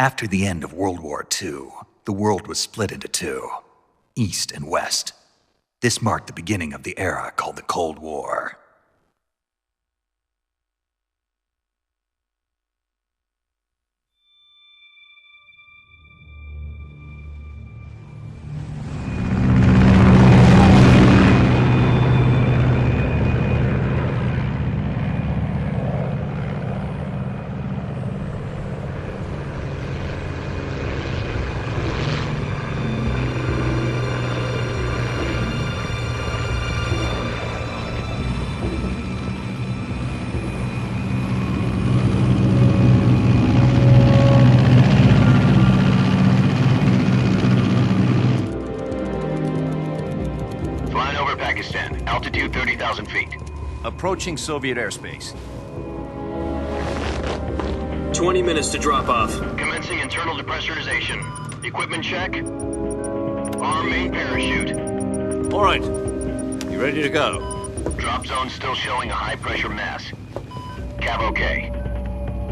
After the end of World War II, the world was split into two, East and West. This marked the beginning of the era called the Cold War. Altitude 30,000 feet. Approaching Soviet airspace. 20 minutes to drop off. Commencing internal depressurization. Equipment check. Arm main parachute. All right. You ready to go? Drop zone still showing a high pressure mass. Cav okay.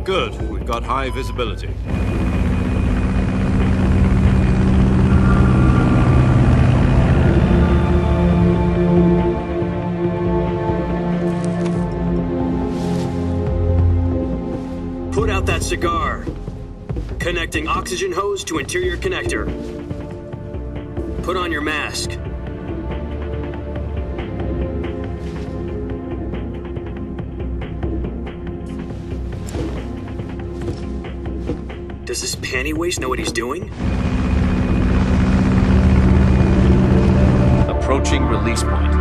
Good. We've got high visibility. Put out that cigar. Connecting oxygen hose to interior connector. Put on your mask. Does this panty waste know what he's doing? Approaching release point.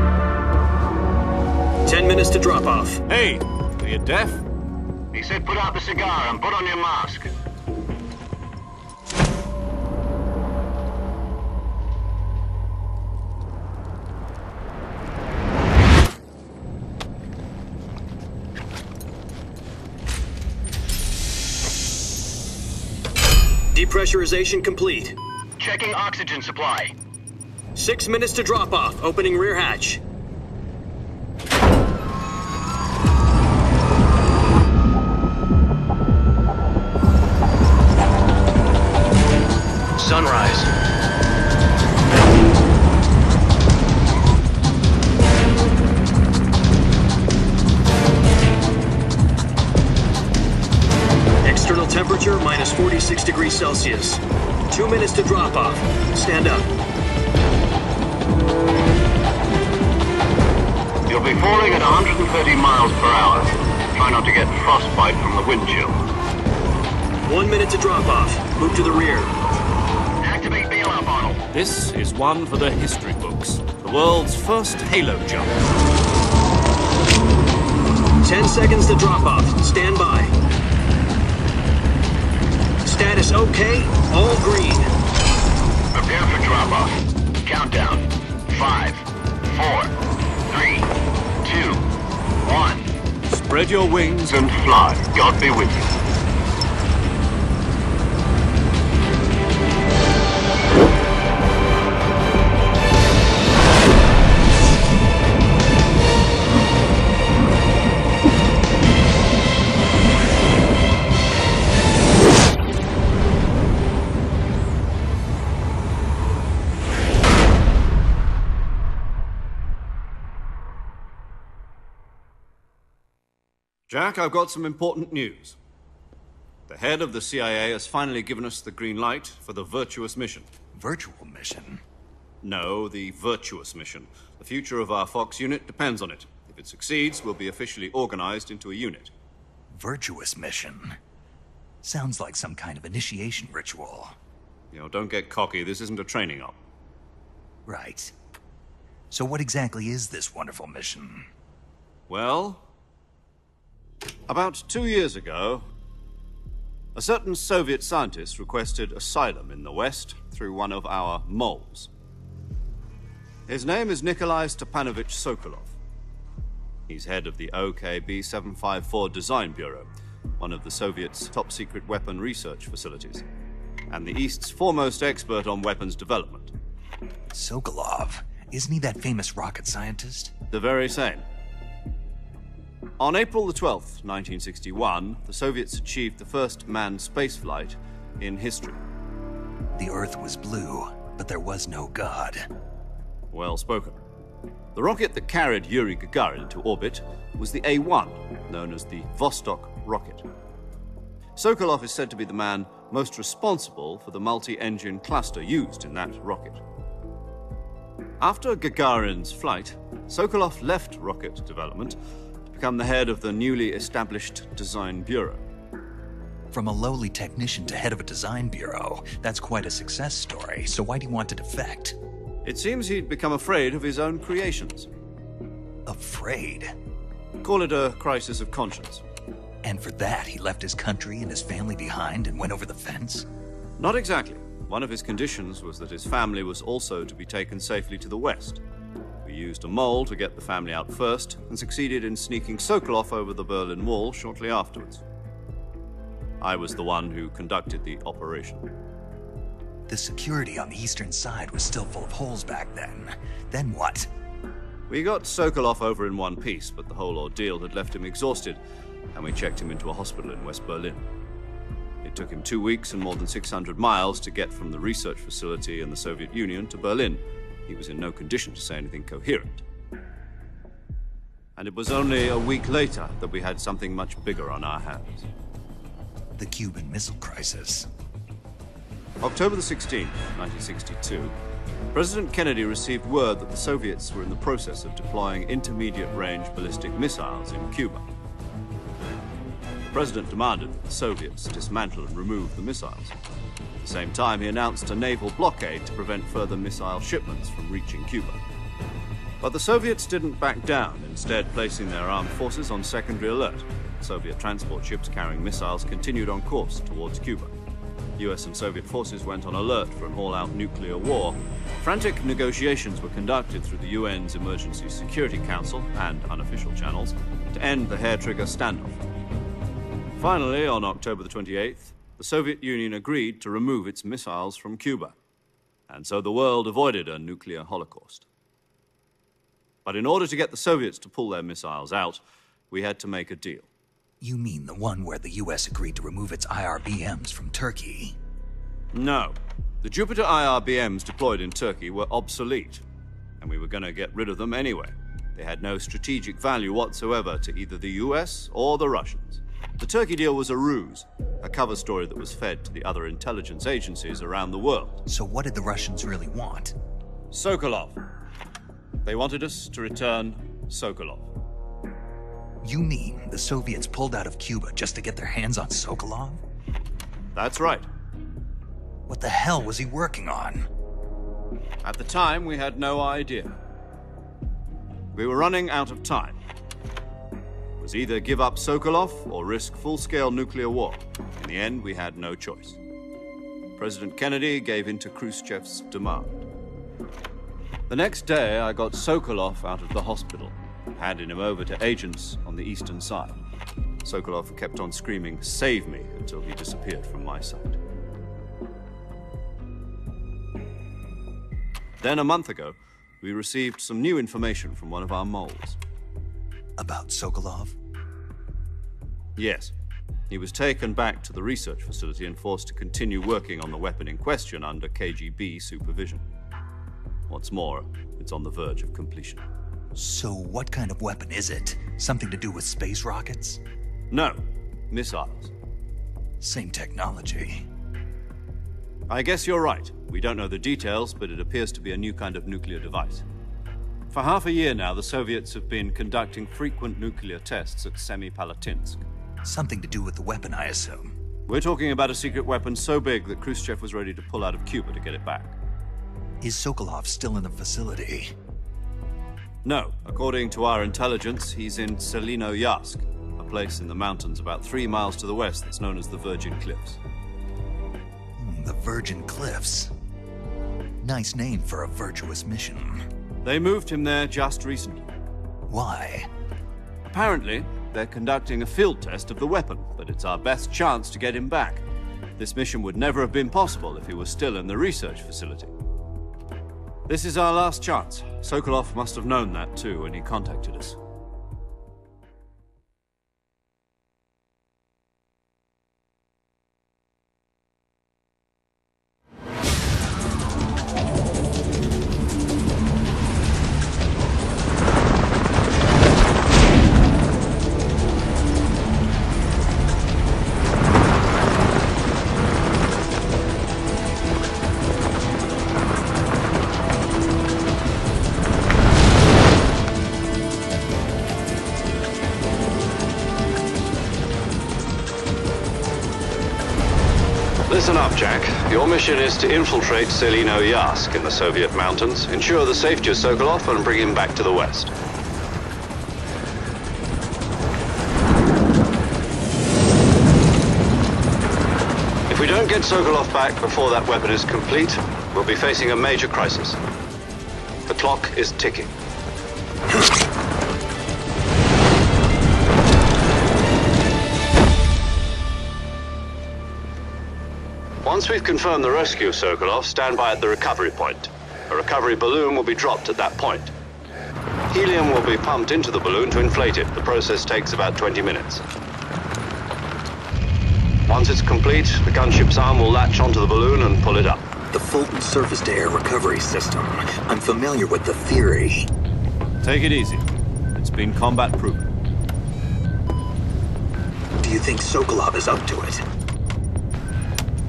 10 minutes to drop off. Hey, are you deaf? He said put out the cigar and put on your mask. Depressurization complete. Checking oxygen supply. 6 minutes to drop off. Opening rear hatch. Sunrise. External temperature minus 46 degrees Celsius. 2 minutes to drop off. Stand up. You'll be falling at 130 miles per hour. Try not to get frostbite from the wind chill. 1 minute to drop off. Move to the rear. Activate bailout bottle. This is one for the history books. The world's first halo jump. 10 seconds to drop off. Stand by. Status okay. All green. Prepare for drop off. Countdown. 5, 4, 3, 2, 1. Spread your wings And fly. God be with you. Jack, I've got some important news. The head of the CIA has finally given us the green light for the Virtuous mission. Virtual mission? No, the Virtuous mission. The future of our Fox unit depends on it. If it succeeds, we'll be officially organized into a unit. Virtuous mission? Sounds like some kind of initiation ritual. You know, don't get cocky. This isn't a training op. Right. So what exactly is this wonderful mission? Well, about 2 years ago, a certain Soviet scientist requested asylum in the West through one of our moles. His name is Nikolai Stepanovich Sokolov. He's head of the OKB 754 Design Bureau, one of the Soviets' top-secret weapon research facilities, and the East's foremost expert on weapons development. Sokolov? Isn't he that famous rocket scientist? The very same. On April the 12th, 1961, the Soviets achieved the first manned spaceflight in history. The Earth was blue, but there was no God. Well spoken. The rocket that carried Yuri Gagarin into orbit was the A-1, known as the Vostok rocket. Sokolov is said to be the man most responsible for the multi-engine cluster used in that rocket. After Gagarin's flight, Sokolov left rocket development to become the head of the newly established Design Bureau. From a lowly technician to head of a design bureau, that's quite a success story, so why do you want to defect? It seems he'd become afraid of his own creations. Afraid? Call it a crisis of conscience. And for that, he left his country and his family behind and went over the fence? Not exactly. One of his conditions was that his family was also to be taken safely to the west. We used a mole to get the family out first and succeeded in sneaking Sokolov over the Berlin Wall shortly afterwards. I was the one who conducted the operation. The security on the eastern side was still full of holes back then. Then what? We got Sokolov over in one piece, but the whole ordeal had left him exhausted, and we checked him into a hospital in West Berlin. It took him 2 weeks and more than 600 miles to get from the research facility in the Soviet Union to Berlin. He was in no condition to say anything coherent. And it was only a week later that we had something much bigger on our hands. The Cuban Missile Crisis. October the 16th, 1962, President Kennedy received word that the Soviets were in the process of deploying intermediate-range ballistic missiles in Cuba. The president demanded that the Soviets dismantle and remove the missiles. At the same time, he announced a naval blockade to prevent further missile shipments from reaching Cuba. But the Soviets didn't back down, instead placing their armed forces on secondary alert. Soviet transport ships carrying missiles continued on course towards Cuba. US and Soviet forces went on alert for an all-out nuclear war. Frantic negotiations were conducted through the UN's Emergency Security Council and unofficial channels to end the hair-trigger standoff. Finally, on October the 28th, the Soviet Union agreed to remove its missiles from Cuba, and so the world avoided a nuclear holocaust. But in order to get the Soviets to pull their missiles out, we had to make a deal. You mean the one where the US agreed to remove its IRBMs from Turkey? No. The Jupiter IRBMs deployed in Turkey were obsolete, and we were going to get rid of them anyway. They had no strategic value whatsoever to either the US or the Russians. The Turkey deal was a ruse, a cover story that was fed to the other intelligence agencies around the world. So what did the Russians really want? Sokolov. They wanted us to return Sokolov. You mean the Soviets pulled out of Cuba just to get their hands on Sokolov? That's right. What the hell was he working on? At the time, we had no idea. We were running out of time. It was either give up Sokolov or risk full-scale nuclear war. In the end, we had no choice. President Kennedy gave in to Khrushchev's demand. The next day, I got Sokolov out of the hospital, handing him over to agents on the eastern side. Sokolov kept on screaming, "Save me," until he disappeared from my sight. Then a month ago, we received some new information from one of our moles. About Sokolov? Yes. He was taken back to the research facility and forced to continue working on the weapon in question under KGB supervision. What's more, it's on the verge of completion. So what kind of weapon is it? Something to do with space rockets? No, missiles. Same technology. I guess you're right. We don't know the details, but it appears to be a new kind of nuclear device. For half a year now, the Soviets have been conducting frequent nuclear tests at Semipalatinsk. Something to do with the weapon, I assume. We're talking about a secret weapon so big that Khrushchev was ready to pull out of Cuba to get it back. Is Sokolov still in the facility? No. According to our intelligence, he's in Selinoyarsk, a place in the mountains about 3 miles to the west that's known as the Virgin Cliffs. The Virgin Cliffs. Nice name for a virtuous mission. They moved him there just recently. Why? Apparently, they're conducting a field test of the weapon, but it's our best chance to get him back. This mission would never have been possible if he was still in the research facility. This is our last chance. Sokolov must have known that too when he contacted us. Listen up, Jack. Your mission is to infiltrate Selino Yask in the Soviet mountains, ensure the safety of Sokolov, and bring him back to the West. If we don't get Sokolov back before that weapon is complete, we'll be facing a major crisis. The clock is ticking. Once we've confirmed the rescue of Sokolov, stand by at the recovery point. A recovery balloon will be dropped at that point. Helium will be pumped into the balloon to inflate it. The process takes about 20 minutes. Once it's complete, the gunship's arm will latch onto the balloon and pull it up. The Fulton surface-to-air recovery system. I'm familiar with the theory. Take it easy. It's been combat-proven. Do you think Sokolov is up to it?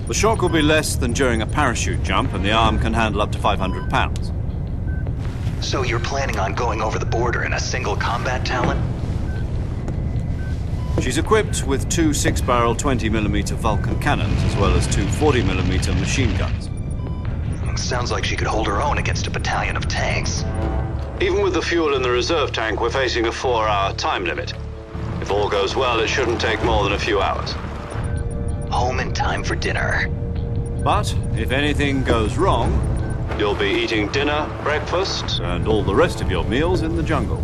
The shock will be less than during a parachute jump, and the arm can handle up to 500 pounds. So you're planning on going over the border in a single combat Talon? She's equipped with two 6-barrel 20mm Vulcan cannons, as well as two 40mm machine guns. Sounds like she could hold her own against a battalion of tanks. Even with the fuel in the reserve tank, we're facing a 4-hour time limit. If all goes well, it shouldn't take more than a few hours. Home in time for dinner. But if anything goes wrong, you'll be eating dinner, breakfast, and all the rest of your meals in the jungle.